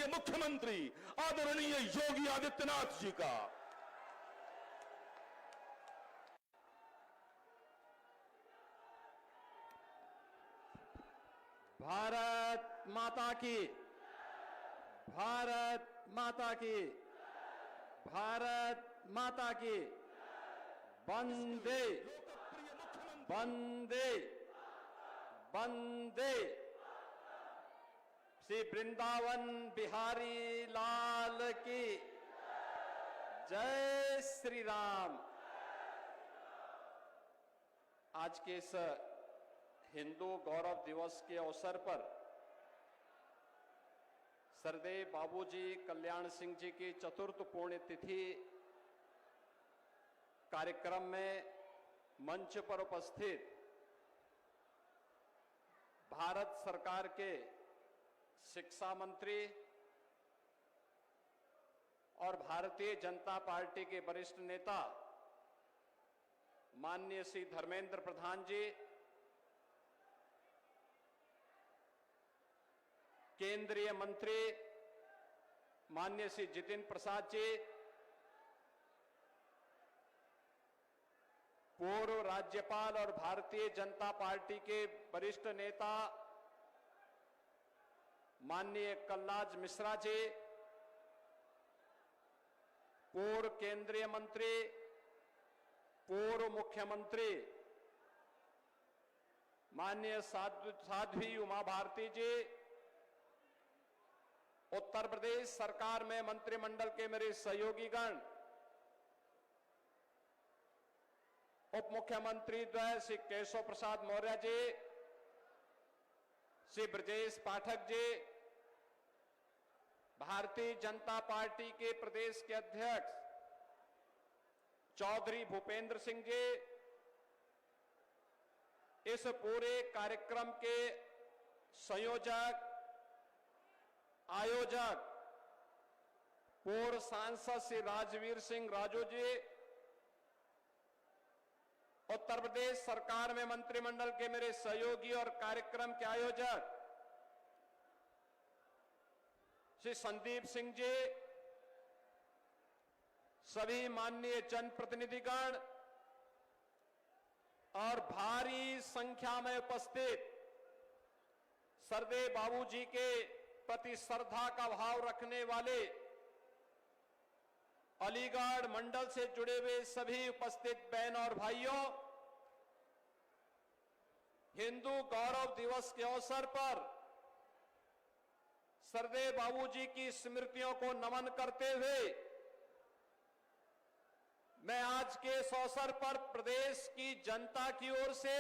लोकप्रिय मुख्यमंत्री आदरणीय योगी आदित्यनाथ जी का। भारत माता की, भारत माता की, भारत माता की। वंदे वंदे वंदे। श्री वृंदावन बिहारी लाल की जय श्री राम। आज के इस हिंदू गौरव दिवस के अवसर पर सरदेव बाबूजी कल्याण सिंह जी की चतुर्थ पुण्यतिथि कार्यक्रम में मंच पर उपस्थित भारत सरकार के शिक्षा मंत्री और भारतीय जनता पार्टी के वरिष्ठ नेता माननीय श्री धर्मेंद्र प्रधान जी, केंद्रीय मंत्री माननीय श्री जितिन प्रसाद जी, पूर्व राज्यपाल और भारतीय जनता पार्टी के वरिष्ठ नेता माननीय कलराज मिश्रा जी, पूर्व केंद्रीय मंत्री, पूर्व मुख्यमंत्री माननीय साध्वी उमा भारती जी, उत्तर प्रदेश सरकार में मंत्रिमंडल के मेरे सहयोगीगण, उप मुख्यमंत्री द्वय श्री केशव प्रसाद मौर्य जी, श्री ब्रजेश पाठक जी, भारतीय जनता पार्टी के प्रदेश के अध्यक्ष चौधरी भूपेंद्र सिंह जी, इस पूरे कार्यक्रम के संयोजक, आयोजक, पूर्व सांसद श्री राजवीर सिंह राजू जी, उत्तर प्रदेश सरकार में मंत्रिमंडल के मेरे सहयोगी और कार्यक्रम के आयोजक श्री संदीप सिंह जी, सभी माननीय जनप्रतिनिधिगण और भारी संख्या में उपस्थित सरदेव बाबूजी के प्रति श्रद्धा का भाव रखने वाले अलीगढ़ मंडल से जुड़े हुए सभी उपस्थित बहन और भाइयों, हिंदू गौरव दिवस के अवसर पर सरदेव बाबूजी की स्मृतियों को नमन करते हुए मैं आज के इस अवसर पर प्रदेश की जनता की ओर से,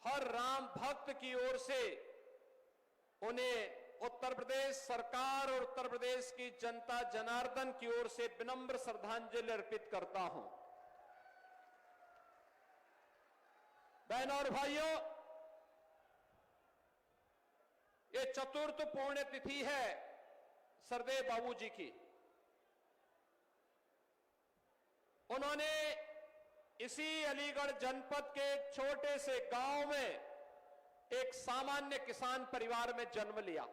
हर राम भक्त की ओर से उन्हें उत्तर प्रदेश सरकार और उत्तर प्रदेश की जनता जनार्दन की ओर से विनम्र श्रद्धांजलि अर्पित करता हूं। बहनों और भाइयों, ये चतुर्थ पुण्यतिथि है सरदेव बाबूजी की। उन्होंने इसी अलीगढ़ जनपद के एक छोटे से गांव में एक सामान्य किसान परिवार में जन्म लिया।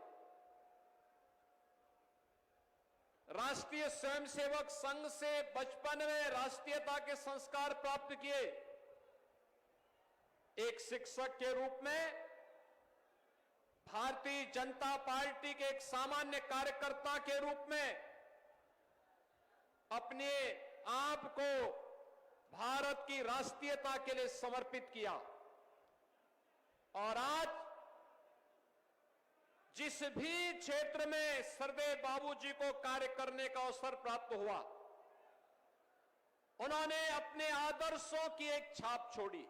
राष्ट्रीय स्वयंसेवक संघ से बचपन में राष्ट्रीयता के संस्कार प्राप्त किए। एक शिक्षक के रूप में भारतीय जनता पार्टी के एक सामान्य कार्यकर्ता के रूप में अपने आप को भारत की राष्ट्रीयता के लिए समर्पित किया। और आज जिस भी क्षेत्र में सरदेव बाबूजी को कार्य करने का अवसर प्राप्त हुआ, उन्होंने अपने आदर्शों की एक छाप छोड़ी।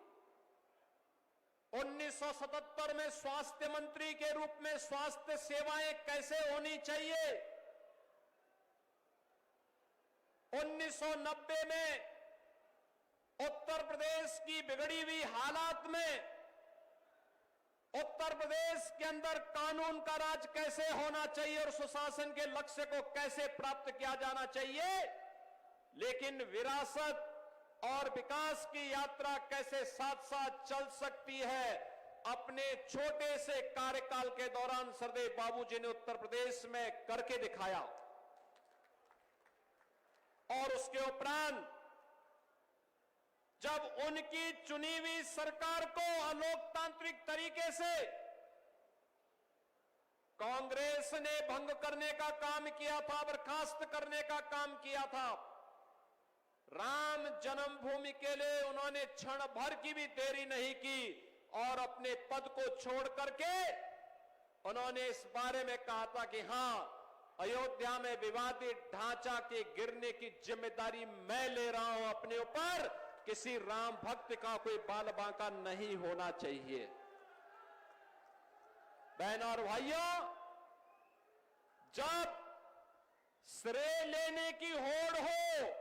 1977 में स्वास्थ्य मंत्री के रूप में स्वास्थ्य सेवाएं कैसे होनी चाहिए, 1990 में उत्तर प्रदेश की बिगड़ी हुई हालात में उत्तर प्रदेश के अंदर कानून का राज कैसे होना चाहिए और सुशासन के लक्ष्य को कैसे प्राप्त किया जाना चाहिए, लेकिन विरासत और विकास की यात्रा कैसे साथ साथ चल सकती है, अपने छोटे से कार्यकाल के दौरान सरदेव बाबूजी ने उत्तर प्रदेश में करके दिखाया। और उसके उपरांत जब उनकी चुनी हुई सरकार को अलोकतांत्रिक तरीके से कांग्रेस ने भंग करने का काम किया था, बर्खास्त करने का काम किया था, राम जन्मभूमि के लिए उन्होंने क्षण भर की भी देरी नहीं की और अपने पद को छोड़ करके उन्होंने इस बारे में कहा था कि हां, अयोध्या में विवादित ढांचा के गिरने की जिम्मेदारी मैं ले रहा हूं अपने ऊपर, किसी राम भक्त का कोई बाल बांका नहीं होना चाहिए। बहनों और भाइयों, जब श्रेय लेने की होड़ हो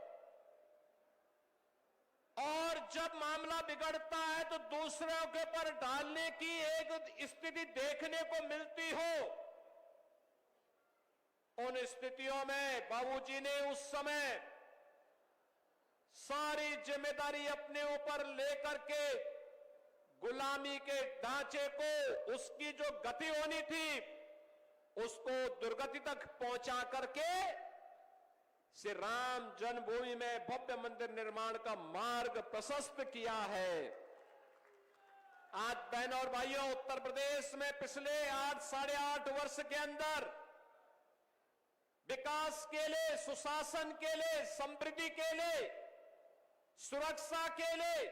और जब मामला बिगड़ता है तो दूसरों के ऊपर डालने की एक स्थिति देखने को मिलती हो, उन स्थितियों में बाबूजी ने उस समय सारी जिम्मेदारी अपने ऊपर लेकर के गुलामी के ढांचे को, उसकी जो गति होनी थी उसको दुर्गति तक पहुंचा करके श्री राम जन्मभूमि में भव्य मंदिर निर्माण का मार्ग प्रशस्त किया है। आज बहनों और भाइयों, उत्तर प्रदेश में पिछले 8-8.5 वर्ष के अंदर विकास के लिए, सुशासन के लिए, समृद्धि के लिए, सुरक्षा के लिए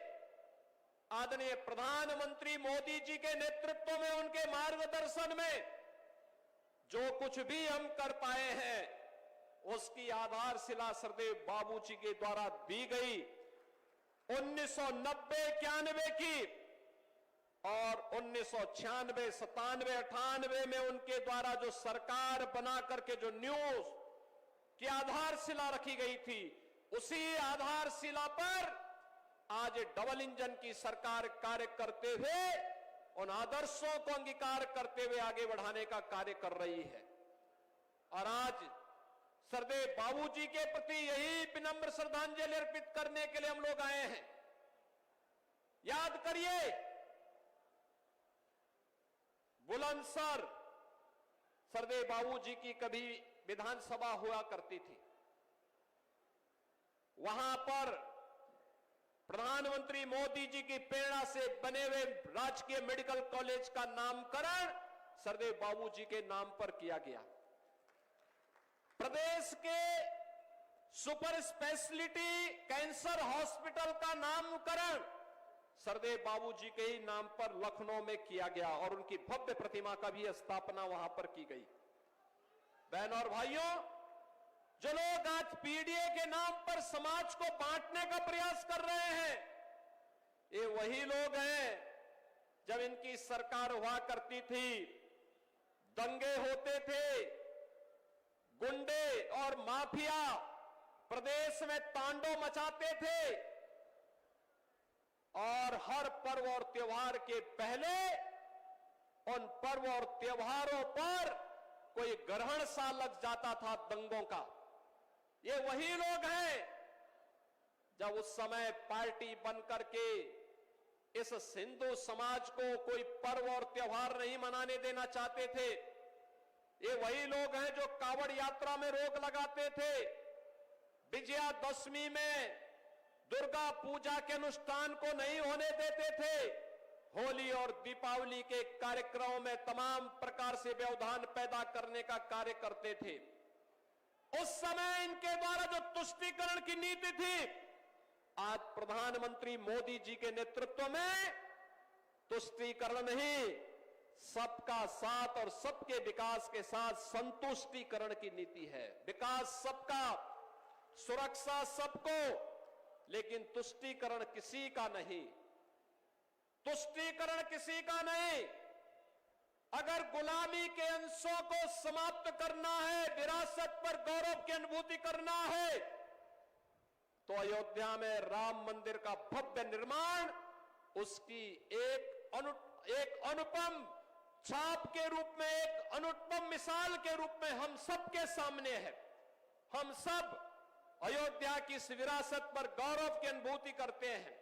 आदरणीय प्रधानमंत्री मोदी जी के नेतृत्व में, उनके मार्गदर्शन में जो कुछ भी हम कर पाए हैं उसकी आधारशिला सरदेव बाबूजी के द्वारा दी गई। 1990-91 की और 1996, 97, 98 में उनके द्वारा जो सरकार बना करके जो न्यूज की आधारशिला रखी गई थी, उसी आधारशिला पर आज डबल इंजन की सरकार कार्य करते हुए उन आदर्शों को अंगीकार करते हुए आगे बढ़ाने का कार्य कर रही है। और आज सरदेव बाबूजी के प्रति यही विनम्र श्रद्धांजलि अर्पित करने के लिए हम लोग आए हैं। याद करिए, बुलंदशहर सरदेव बाबूजी की कभी विधानसभा हुआ करती थी। वहां पर प्रधानमंत्री मोदी जी की प्रेरणा से बने हुए राजकीय मेडिकल कॉलेज का नामकरण सरदेव बाबूजी के नाम पर किया गया। प्रदेश के सुपर स्पेशलिटी कैंसर हॉस्पिटल का नामकरण सरदेव बाबूजी के ही नाम पर लखनऊ में किया गया और उनकी भव्य प्रतिमा का भी स्थापना वहां पर की गई। बहनों और भाइयों, जो लोग आज पीडीए के नाम पर समाज को बांटने का प्रयास कर रहे हैं, ये वही लोग हैं जब इनकी सरकार हुआ करती थी, दंगे होते थे, गुंडे और माफिया प्रदेश में तांडव मचाते थे और हर पर्व और त्योहार के पहले उन पर्व और त्योहारों पर कोई ग्रहण सा लग जाता था दंगों का। ये वही लोग हैं जब उस समय पार्टी बनकर के इस हिंदू समाज को कोई पर्व और त्योहार नहीं मनाने देना चाहते थे। ये वही लोग हैं जो कावड़ यात्रा में रोक लगाते थे, विजयादशमी में दुर्गा पूजा के अनुष्ठान को नहीं होने देते थे, होली और दीपावली के कार्यक्रमों में तमाम प्रकार से व्यवधान पैदा करने का कार्य करते थे। उस समय इनके द्वारा जो तुष्टीकरण की नीति थी, आज प्रधानमंत्री मोदी जी के नेतृत्व में तुष्टीकरण नहीं, सबका साथ और सबके विकास के साथ संतुष्टीकरण की नीति है। विकास सबका, सुरक्षा सबको, लेकिन तुष्टीकरण किसी का नहीं। तुष्टीकरण किसी का नहीं। अगर गुलामी के अंशों को समाप्त करना है, विरासत पर गौरव की अनुभूति करना है, तो अयोध्या में राम मंदिर का भव्य निर्माण उसकी एक अनुपम छाप के रूप में, एक अनुपम मिसाल के रूप में हम सबके सामने है। हम सब अयोध्या की इस विरासत पर गौरव की अनुभूति करते हैं।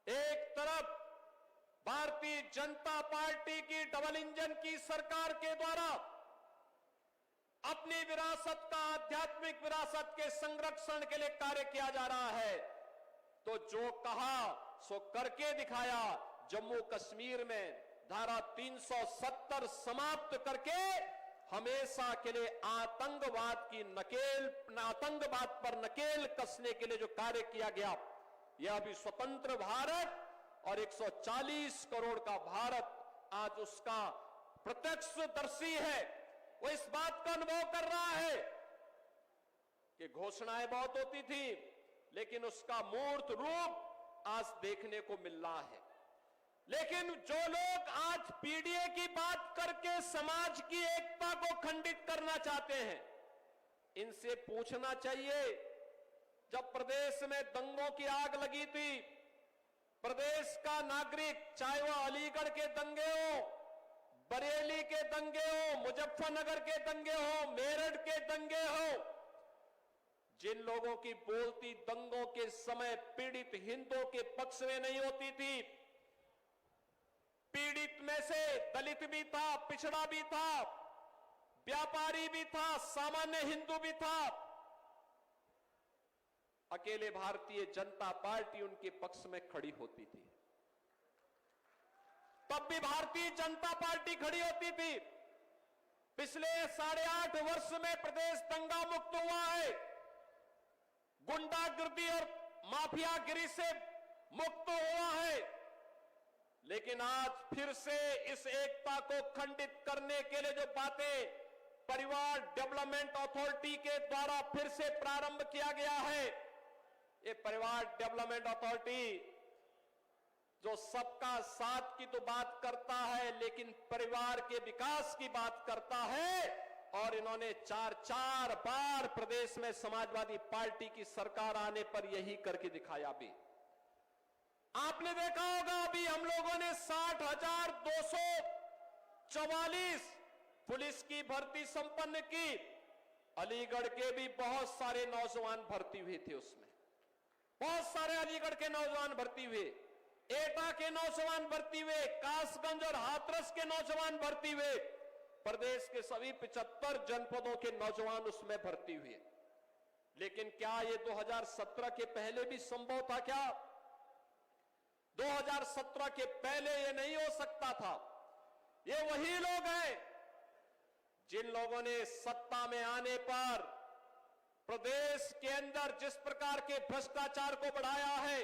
एक तरफ भारतीय जनता पार्टी की डबल इंजन की सरकार के द्वारा अपनी विरासत का, आध्यात्मिक विरासत के संरक्षण के लिए कार्य किया जा रहा है। तो जो कहा सो करके दिखाया। जम्मू कश्मीर में धारा 370 समाप्त करके हमेशा के लिए आतंकवाद पर नकेल कसने के लिए जो कार्य किया गया, यह अभी स्वतंत्र भारत और 140 करोड़ का भारत आज उसका प्रत्यक्षदर्शी है। वो इस बात का अनुभव कर रहा है कि घोषणाएं बहुत होती थी, लेकिन उसका मूर्त रूप आज देखने को मिल रहा है। लेकिन जो लोग आज पीडीए की बात करके समाज की एकता को खंडित करना चाहते हैं, इनसे पूछना चाहिए, जब प्रदेश में दंगों की आग लगी थी, प्रदेश का नागरिक, चाहे वह अलीगढ़ के दंगे हो, बरेली के दंगे हो, मुजफ्फरनगर के दंगे हो, मेरठ के दंगे हो, जिन लोगों की बोलती दंगों के समय पीड़ित हिंदुओं के पक्ष में नहीं होती थी, पीड़ित में से दलित भी था, पिछड़ा भी था, व्यापारी भी था, सामान्य हिंदू भी था, अकेले भारतीय जनता पार्टी उनके पक्ष में खड़ी होती थी। तब भी भारतीय जनता पार्टी खड़ी होती थी। पिछले 8.5 वर्ष में प्रदेश दंगा मुक्त हुआ है, गुंडागिर्दी और माफियागिरी से मुक्त हुआ है। लेकिन आज फिर से इस एकता को खंडित करने के लिए जो बातें परिवार डेवलपमेंट अथॉरिटी के द्वारा फिर से प्रारंभ किया गया है, ये परिवार डेवलपमेंट अथॉरिटी जो सबका साथ की तो बात करता है, लेकिन परिवार के विकास की बात करता है। और इन्होंने 4 बार प्रदेश में समाजवादी पार्टी की सरकार आने पर यही करके दिखाया। भी आपने देखा होगा, अभी हम लोगों ने 60,244 पुलिस की भर्ती संपन्न की। अलीगढ़ के भी बहुत सारे नौजवान भर्ती हुए थे, उसमें बहुत सारे अलीगढ़ के नौजवान भर्ती हुए, एटा के नौजवान भर्ती हुए, कासगंज और हाथरस के नौजवान भर्ती हुए, प्रदेश के सभी 75 जनपदों के नौजवान उसमें भर्ती हुए। लेकिन क्या ये 2017 के पहले भी संभव था? क्या 2017 के पहले ये नहीं हो सकता था? ये वही लोग हैं जिन लोगों ने सत्ता में आने पर प्रदेश के अंदर जिस प्रकार के भ्रष्टाचार को बढ़ाया है,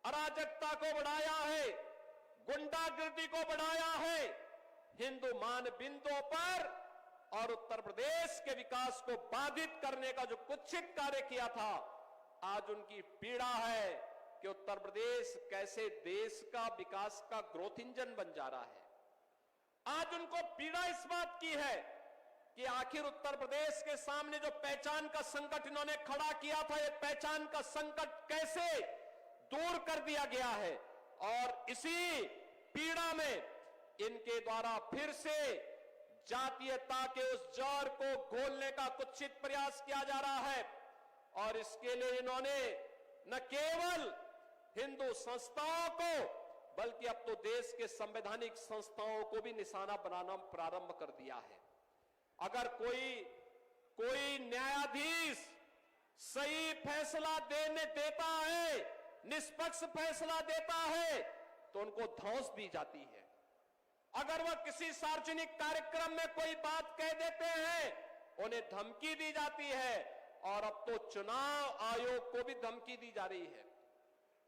अराजकता को बढ़ाया है, गुंडागिर्दी को बढ़ाया है, हिंदू मानबिंदुओं पर और उत्तर प्रदेश के विकास को बाधित करने का जो कुत्सित कार्य किया था, आज उनकी पीड़ा है कि उत्तर प्रदेश कैसे देश का विकास का ग्रोथ इंजन बन जा रहा है। आज उनको पीड़ा इस बात की है कि आखिर उत्तर प्रदेश के सामने जो पहचान का संकट इन्होंने खड़ा किया था, ये पहचान का संकट कैसे दूर कर दिया गया है। और इसी पीड़ा में इनके द्वारा फिर से जातीयता के उस जहर को घोलने का कुत्सित प्रयास किया जा रहा है। और इसके लिए इन्होंने न केवल हिंदू संस्थाओं को, बल्कि अब तो देश के संवैधानिक संस्थाओं को भी निशाना बनाना प्रारंभ कर दिया है। अगर कोई न्यायाधीश सही फैसला देता है, निष्पक्ष फैसला देता है, तो उनको धौंस दी जाती है। अगर वह किसी सार्वजनिक कार्यक्रम में कोई बात कह देते हैं, उन्हें धमकी दी जाती है। और अब तो चुनाव आयोग को भी धमकी दी जा रही है,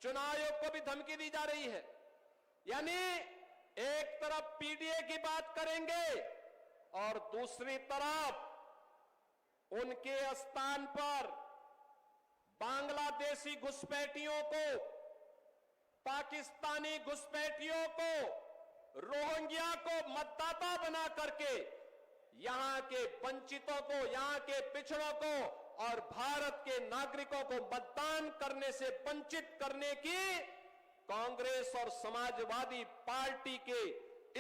चुनाव आयोग को भी धमकी दी जा रही है। यानी एक तरफ पीडीए की बात करेंगे और दूसरी तरफ उनके स्थान पर बांग्लादेशी घुसपैठियों को, पाकिस्तानी घुसपैठियों को, रोहिंग्या को मतदाता बना करके यहां के वंचितों को, यहां के पिछड़ों को और भारत के नागरिकों को मतदान करने से वंचित करने की कांग्रेस और समाजवादी पार्टी के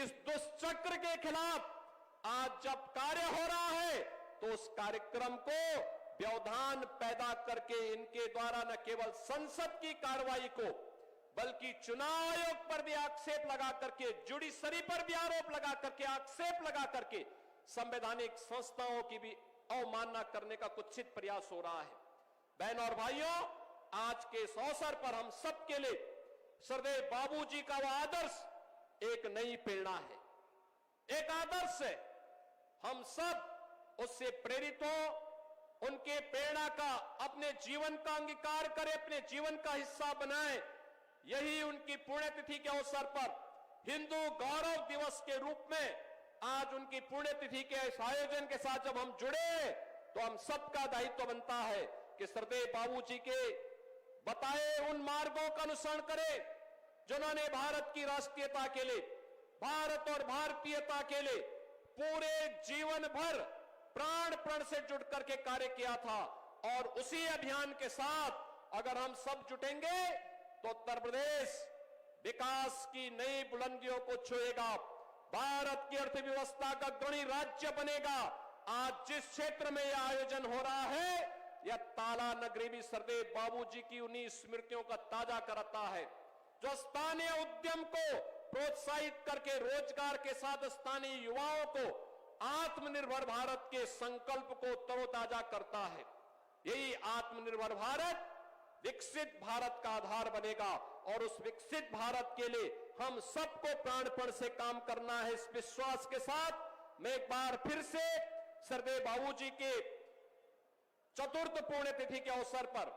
इस दुष्चक्र के खिलाफ आज जब कार्य हो रहा है, तो उस कार्यक्रम को व्यवधान पैदा करके इनके द्वारा न केवल संसद की कार्रवाई को, बल्कि चुनाव आयोग पर भी आक्षेप लगा करके, जुडिशरी पर भी आरोप लगा करके, आक्षेप लगा करके संवैधानिक संस्थाओं की भी अवमानना करने का कुत्सित प्रयास हो रहा है। बहनों और भाइयों, आज के इस अवसर पर हम सबके लिए सरदेव बाबूजी का वह आदर्श एक नई प्रेरणा है, एक आदर्श है। हम सब उससे प्रेरित हो, उनके प्रेरणा का अपने जीवन का अंगीकार करें, अपने जीवन का हिस्सा बनाएं। यही उनकी पुण्यतिथि के अवसर पर हिंदू गौरव दिवस के रूप में आज उनकी पुण्यतिथि के इस आयोजन के साथ जब हम जुड़े तो हम सबका दायित्व बनता है कि सरदेव बाबूजी के बताए उन मार्गों का अनुसरण करें जिन्होंने भारत की राष्ट्रीयता के लिए, भारत और भारतीयता के लिए पूरे जीवन भर प्राण प्रण से जुट करके कार्य किया था। और उसी अभियान के साथ अगर हम सब जुटेंगे तो उत्तर प्रदेश विकास की नई बुलंदियों को छुएगा, भारत की अर्थव्यवस्था का अग्रणी राज्य बनेगा। आज जिस क्षेत्र में यह आयोजन हो रहा है, यह ताला नगरी भी सरदेव बाबूजी की उन्हीं स्मृतियों का ताजा कराता है, जो स्थानीय उद्यम को प्रोत्साहित करके रोजगार के साथ स्थानीय युवाओं को आत्मनिर्भर भारत के संकल्प को तरोताजा करता है। यही आत्मनिर्भर भारत विकसित भारत का आधार बनेगा और उस विकसित भारत के लिए हम सबको प्राणपण से काम करना है। इस विश्वास के साथ मैं एक बार फिर से सरदेव बाबूजी के चतुर्थ पुण्यतिथि के अवसर पर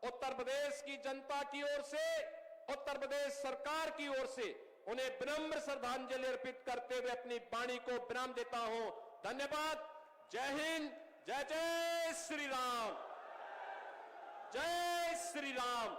उत्तर प्रदेश की जनता की ओर से, उत्तर प्रदेश सरकार की ओर से उन्हें विनम्र श्रद्धांजलि अर्पित करते हुए अपनी वाणी को विराम देता हूं। धन्यवाद। जय हिंद, जय जय श्री राम, जय श्री राम।